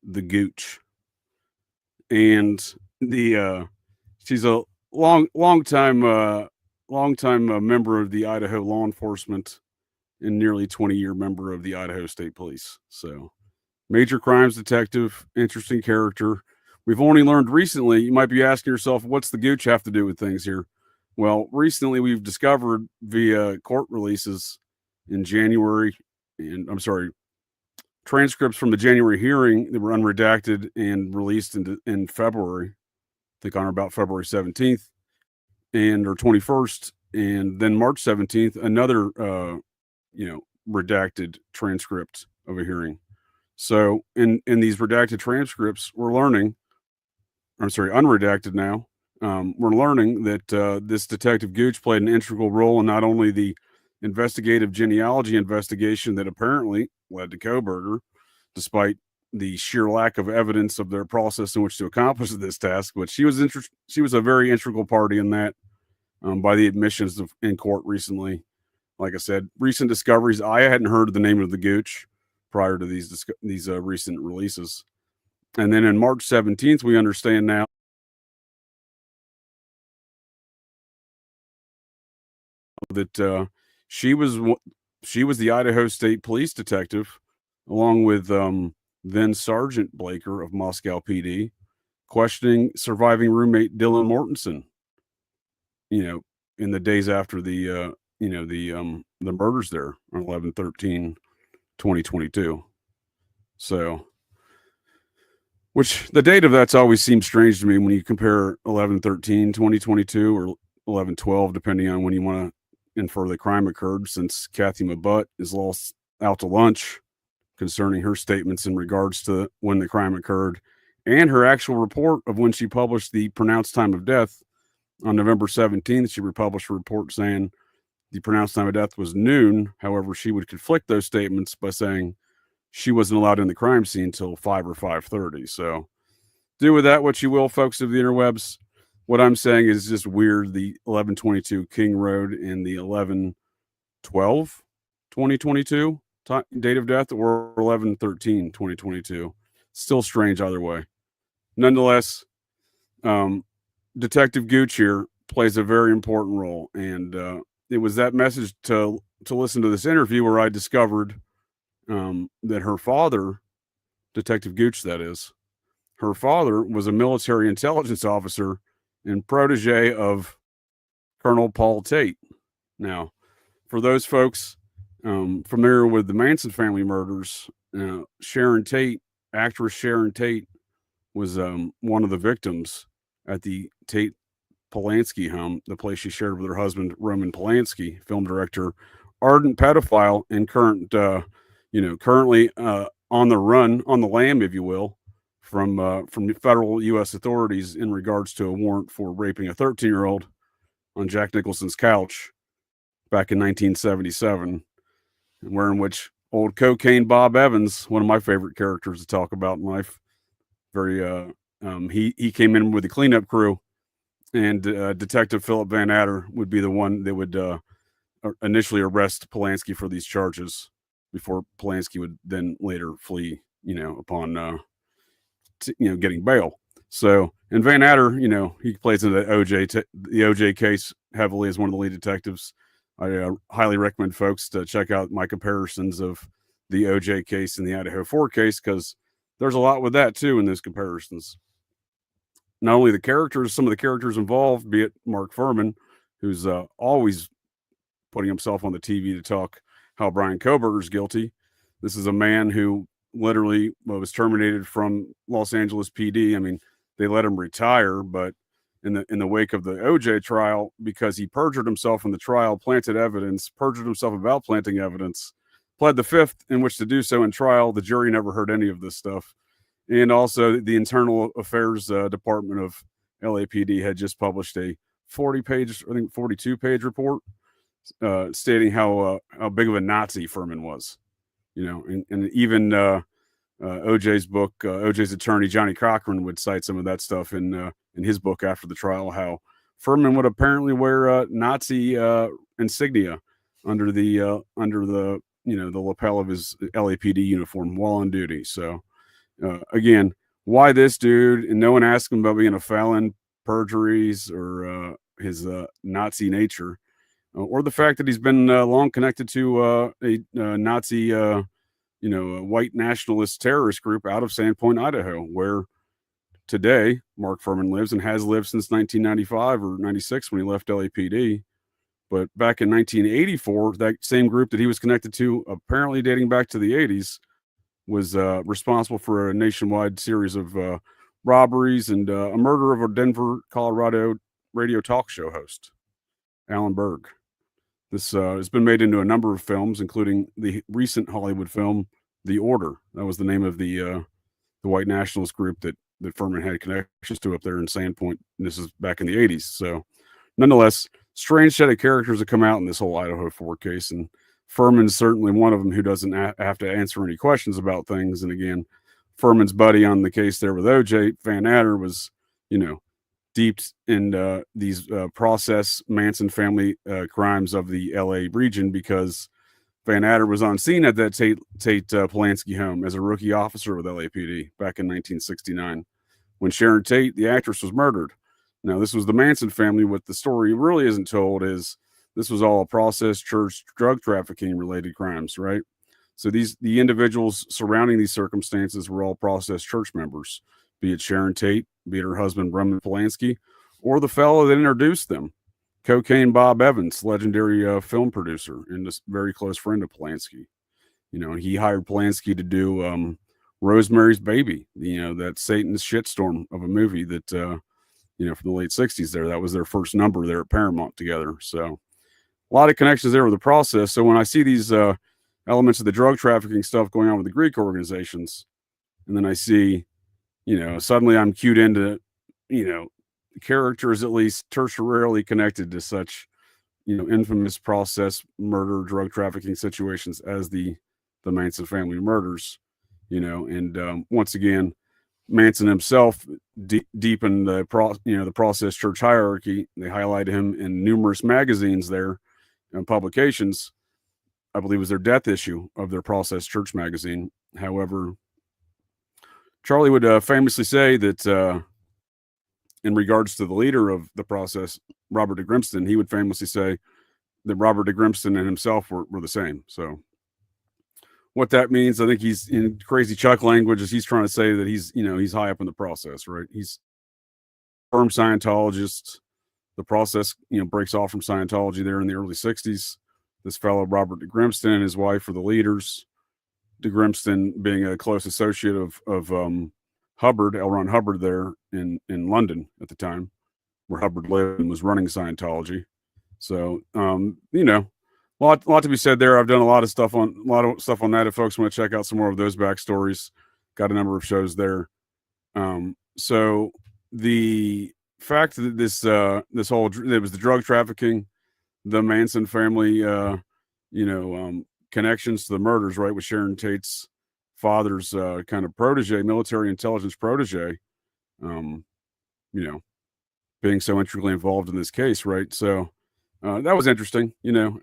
the Gooch, and she's a long time member of the Idaho law enforcement and nearly 20-year member of the Idaho State Police. So, major crimes detective, interesting character. We've only learned recently, you might be asking yourself, what's the Gooch have to do with things here? Well, recently we've discovered via court releases in January, and I'm sorry, transcripts from the January hearing that were unredacted and released in February, I think on or about February 17th or 21st, and then March 17th, another redacted transcript of a hearing. So in these redacted transcripts, we're learning, unredacted now, we're learning that this Detective Gooch played an integral role in not only the investigative genealogy investigation that apparently led to Koberger, despite the sheer lack of evidence of their process in which to accomplish this task, but she was a very integral party in that, by the admissions in court recently. Like I said, recent discoveries. I hadn't heard the name of the Gooch prior to these recent releases. And then in March 17th, we understand now that she was the Idaho State Police detective, along with then Sergeant Blaker of Moscow PD, questioning surviving roommate Dylan Mortensen. In the days after the murders there on 11/13/2022. So, which the date of that's always seemed strange to me when you compare 11/13/2022 or 11/12, depending on when you want to infer the crime occurred, since Kathy Mabutt is lost out to lunch concerning her statements in regards to when the crime occurred and her actual report of when she published the pronounced time of death. On November 17th, she republished a report saying the pronounced time of death was noon. However, she would conflict those statements by saying she wasn't allowed in the crime scene until 5 or 5:30. So do with that what you will, folks of the interwebs. What I'm saying is just weird. The 11/22 King Road and the 11/12/2022 date of death, or 11/13/2022. Still strange either way. Nonetheless, Detective Gooch here plays a very important role, and it was that message to listen to this interview where I discovered that her father, Detective Gooch, that is, her father was a military intelligence officer and protege of Colonel Paul Tate. Now, for those folks familiar with the Manson family murders, Sharon Tate, actress Sharon Tate, was one of the victims at the Tate Polanski home, the place she shared with her husband, Roman Polanski, film director, ardent pedophile, and currently on the run, on the lam, if you will, from federal U.S. authorities in regards to a warrant for raping a 13-year-old on Jack Nicholson's couch back in 1977, in which old cocaine Bob Evans, one of my favorite characters to talk about in life, he came in with the cleanup crew, and Detective Philip Van Adder would be the one that would initially arrest Polanski for these charges before Polanski would then later flee, upon getting bail. So, and Van Adder, he plays in the OJ case heavily as one of the lead detectives. I highly recommend folks to check out my comparisons of the OJ case and the Idaho4 case, because there's a lot with that too in those comparisons. Not only the characters, some of the characters involved, be it Mark Furman, who's always putting himself on the TV to talk how Brian Koberger's guilty. This is a man who literally was terminated from Los Angeles PD. I mean, they let him retire, but in the wake of the OJ trial, because he perjured himself in the trial, planted evidence, perjured himself about planting evidence, pled the fifth in which to do so in trial. The jury never heard any of this stuff. And also the Internal Affairs Department of LAPD had just published a 40-page, I think 42-page report stating how big of a Nazi Furman was. And even OJ's book, OJ's attorney, Johnny Cochran, would cite some of that stuff in his book after the trial, how Furman would apparently wear Nazi insignia under the lapel of his LAPD uniform while on duty. So Again, why this dude? And no one asked him about being a felon, perjuries, or his Nazi nature, or the fact that he's been long connected to a Nazi, a white nationalist terrorist group out of Sandpoint, Idaho, where today Mark Furman lives and has lived since 1995 or 96 when he left LAPD. But back in 1984, that same group that he was connected to, apparently dating back to the 80s, was responsible for a nationwide series of robberies and a murder of a Denver, Colorado radio talk show host, Alan Berg. This has been made into a number of films, including the recent Hollywood film, The Order. That was the name of the white nationalist group that Furman had connections to up there in Sandpoint. And this is back in the 80s. So, nonetheless, strange set of characters that come out in this whole Idaho4 case. And Furman's certainly one of them who doesn't have to answer any questions about things. And again, Furman's buddy on the case there with OJ, Van Adder, was, deep in these process Manson family crimes of the LA region, because Van Adder was on scene at that Tate Polanski home as a rookie officer with LAPD back in 1969 when Sharon Tate, the actress, was murdered. Now, this was the Manson family. What the story really isn't told is this was all a process church drug trafficking related crimes, right? So the individuals surrounding these circumstances were all process church members, be it Sharon Tate, be it her husband, Roman Polanski, or the fellow that introduced them, Cocaine Bob Evans, legendary film producer and a very close friend of Polanski. He hired Polanski to do Rosemary's Baby, that Satan's shitstorm of a movie that, from the late 60s there. That was their first number there at Paramount together. So a lot of connections there with the process. So when I see these elements of the drug trafficking stuff going on with the Greek organizations, and then I see, suddenly I'm cued into, characters at least tertiarily connected to such, infamous process murder, drug trafficking situations as the Manson family murders, and once again, Manson himself, deep in the process church hierarchy, they highlighted him in numerous magazines there and publications. I believe it was their death issue of their process church magazine. However, Charlie would famously say that in regards to the leader of the process, Robert de Grimston, he would famously say that Robert de Grimston and himself were the same. So what that means, I think he's in crazy Chuck language, is he's trying to say that he's high up in the process, right? He's a firm Scientologist. The process, breaks off from Scientology there in the early 60s. This fellow, Robert de Grimston, and his wife were the leaders. De Grimston being a close associate of Hubbard, L. Ron Hubbard there in London at the time, where Hubbard lived and was running Scientology. So, a lot to be said there. I've done a lot of stuff on that. If folks want to check out some more of those backstories, got a number of shows there. So the fact that this whole, it was the drug trafficking, the Manson family, connections to the murders, right, with Sharon Tate's father's kind of protege, military intelligence protege, being so intricately involved in this case, right? So that was interesting,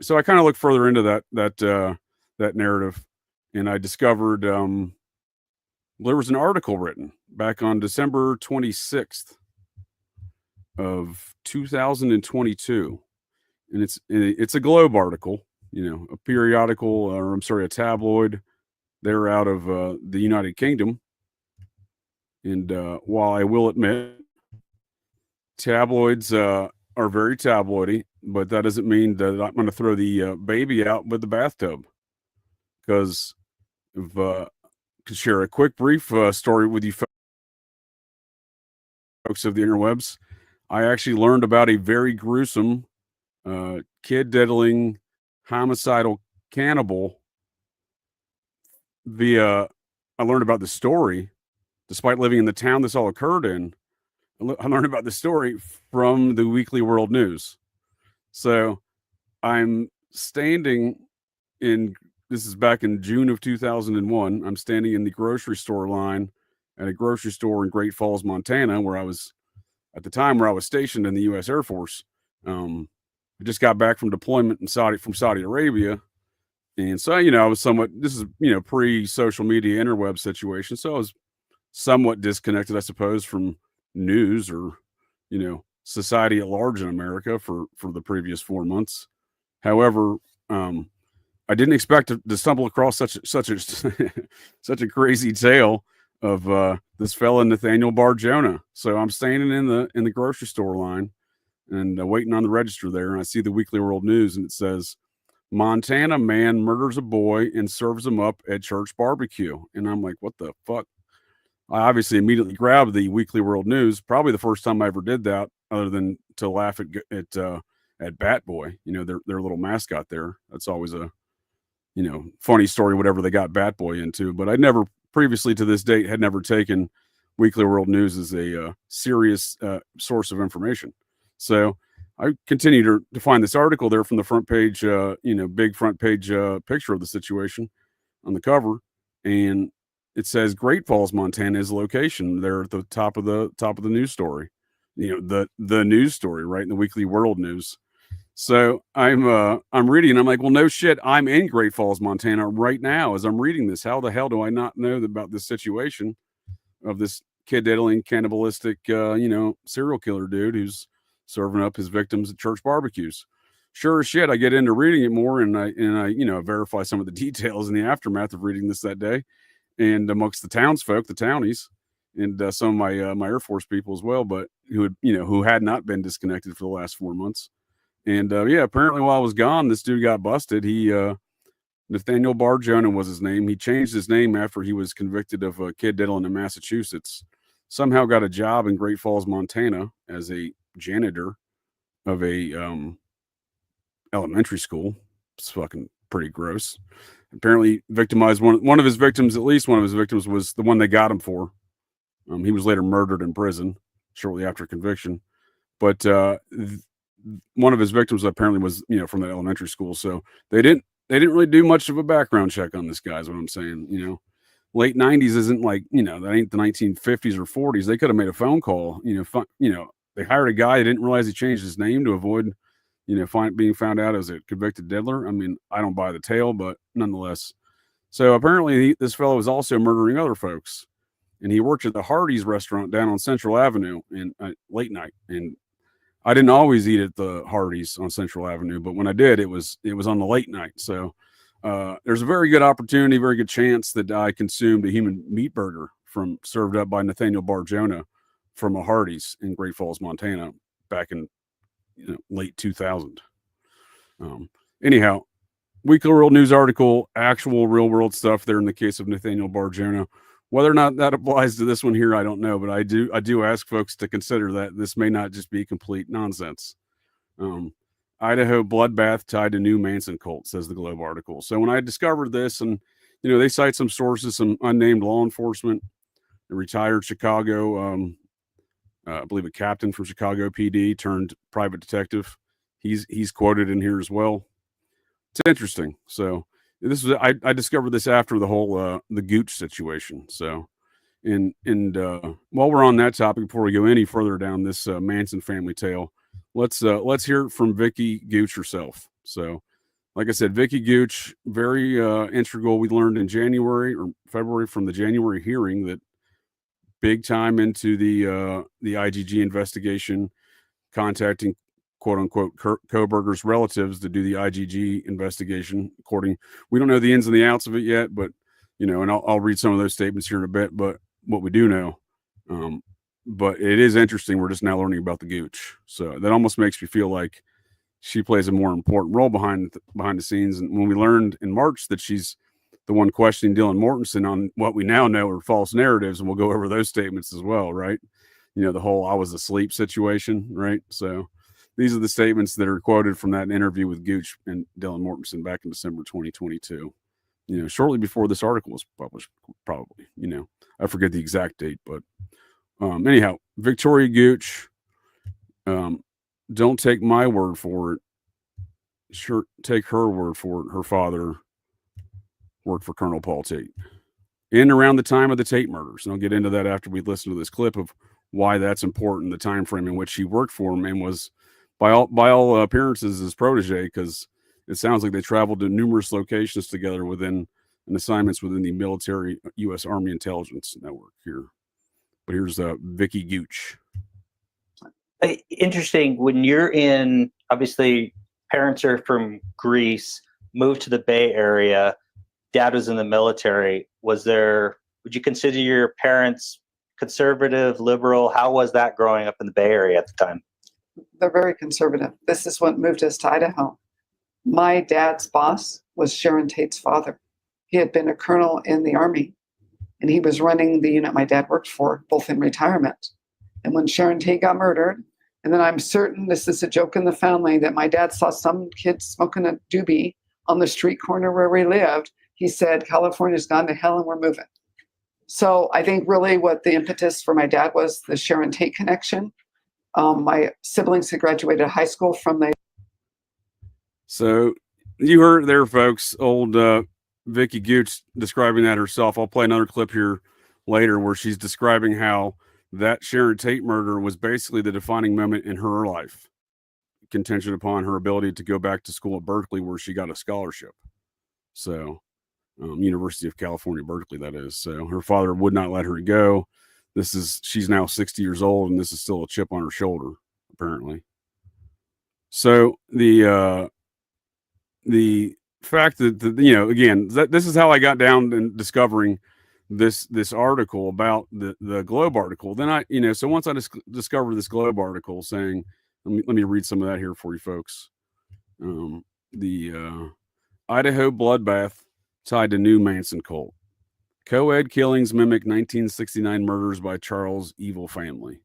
So I kind of looked further into that narrative, and I discovered there was an article written back on December 26th of 2022, and it's a Globe article, a periodical, or I'm sorry, a tabloid. They're out of the United Kingdom, and while I will admit, tabloids are very tabloidy, but that doesn't mean that I'm going to throw the baby out with the bathtub. Because if could share a quick brief story with you folks of the interwebs, I actually learned about a very gruesome kid diddling homicidal cannibal via, I learned about the story despite living in the town this all occurred in. I learned about the story from the Weekly World News. So I'm standing in, this is back in June of 2001. I'm standing in the grocery store line at a grocery store in Great Falls, Montana, where I was at the time where I was stationed in the U.S. Air Force. I just got back from deployment in Saudi Arabia. And so, I was somewhat, this is, pre-social media interweb situation. So I was somewhat disconnected, I suppose, from news or, society at large in America for the previous 4 months. However, I didn't expect to stumble across such a such a crazy tale of this fella Nathaniel Barjona. So I'm standing in the grocery store line and waiting on the register there, and I see the Weekly World News, and it says Montana man murders a boy and serves him up at church barbecue, and I'm like, what the fuck? I obviously immediately grabbed the Weekly World News. Probably the first time I ever did that, other than to laugh at Bat Boy, their little mascot there. That's always a funny story, whatever they got Bat Boy into. But I never previously to this date had never taken Weekly World News as a serious source of information. So I continue to find this article there from the front page, big front page picture of the situation on the cover, and it says Great Falls, Montana is the location. They're at the top of the news story, the news story, right in the Weekly World News. So I'm reading, and I'm like, well, no shit, I'm in Great Falls, Montana right now as I'm reading this. How the hell do I not know about this situation of this kid diddling, cannibalistic, serial killer dude who's serving up his victims at church barbecues? Sure as shit, I get into reading it more, and I verify some of the details in the aftermath of reading this that day, and amongst the townsfolk, the townies, and some of my Air Force people as well, but who had not been disconnected for the last 4 months. And apparently while I was gone, this dude got busted. He Nathaniel Barjona was his name. He changed his name after he was convicted of a kid diddling in Massachusetts. Somehow got a job in Great Falls, Montana, as a janitor of a elementary school. It's fucking pretty gross. Apparently victimized one of his victims. At least one of his victims was the one they got him for. He was later murdered in prison shortly after conviction. But one of his victims apparently was from that elementary school. So they didn't really do much of a background check on this guy, is what I'm saying. Late 90s isn't like, that ain't the 1950s or 40s. They could have made a phone call. They hired a guy. They didn't realize he changed his name to avoid being found out as a convicted diddler. I mean, I don't buy the tale, but nonetheless. So apparently this fellow was also murdering other folks, and he worked at the Hardee's restaurant down on Central Avenue in late night. And I didn't always eat at the Hardee's on Central Avenue, but when I did, it was on the late night. So there's a very good opportunity, very good chance that I consumed a human meat burger served up by Nathaniel Barjona from a Hardee's in Great Falls, Montana, back in late 2000. Anyhow, Weekly World News article, actual real world stuff there in the case of Nathaniel Barjona. Whether or not that applies to this one here, I don't know, but I do ask folks to consider that this may not just be complete nonsense. Idaho bloodbath tied to new Manson cult, says the Globe article. So when I discovered this, and they cite some sources, some unnamed law enforcement, a retired Chicago, I believe a captain from Chicago PD turned private detective. He's quoted in here as well. It's interesting. So I discovered this after the whole the Gooch situation. So and while we're on that topic, before we go any further down this Manson family tale, let's hear it from Vicky Gooch herself. So like I said, Vicky Gooch, very integral. We learned in January or February from the January hearing that big time into the IGG investigation, contacting quote unquote Koberger's relatives to do the IGG investigation. We don't know the ins and the outs of it yet, but and I'll read some of those statements here in a bit. But what we do know, but it is interesting. We're just now learning about the Gooch, so that almost makes me feel like she plays a more important role behind the scenes. And when we learned in March that she's the one questioning Dylan Mortensen on what we now know are false narratives, and we'll go over those statements as well, right? The whole I was asleep situation, right? So these are the statements that are quoted from that interview with Gooch and Dylan Mortensen back in December 2022. Shortly before this article was published, probably. I forget the exact date, but anyhow, Victoria Gooch, don't take my word for it. Sure, take her word for it. Her father worked for Colonel Paul Tate in around the time of the Tate murders. And I'll get into that after we listen to this clip of why that's important, the time frame in which he worked for him and was, by all appearances, his protege, because it sounds like they traveled to numerous locations together within and assignments within the military U.S. Army intelligence network here. But here's Vicky Gooch. Interesting. When you're in, obviously, parents are from Greece, moved to the Bay Area. Dad was in the military. Would you consider your parents conservative, liberal? How was that growing up in the Bay Area at the time? They're very conservative. This is what moved us to Idaho. My dad's boss was Sharon Tate's father. He had been a colonel in the Army, and he was running the unit my dad worked for, both in retirement. And when Sharon Tate got murdered, and then I'm certain this is a joke in the family that my dad saw some kid smoking a doobie on the street corner where we lived. He said, California's gone to hell and we're moving. So I think really what the impetus for my dad was the Sharon Tate connection. My siblings had graduated high school from the. So you heard there, folks, old Vicky Gooch describing that herself. I'll play another clip here later where she's describing how that Sharon Tate murder was basically the defining moment in her life, contingent upon her ability to go back to school at Berkeley, where she got a scholarship. So, University of California, Berkeley, that is. So her father would not let her go. She's now 60 years old, and this is still a chip on her shoulder, apparently. So the fact that, again, this is how I got down in discovering this article about the Globe article. Then so once I discovered this Globe article saying, let me read some of that here for you folks. The Idaho bloodbath tied to new Manson cult. Co-ed killings mimic 1969 murders by Charles' evil family.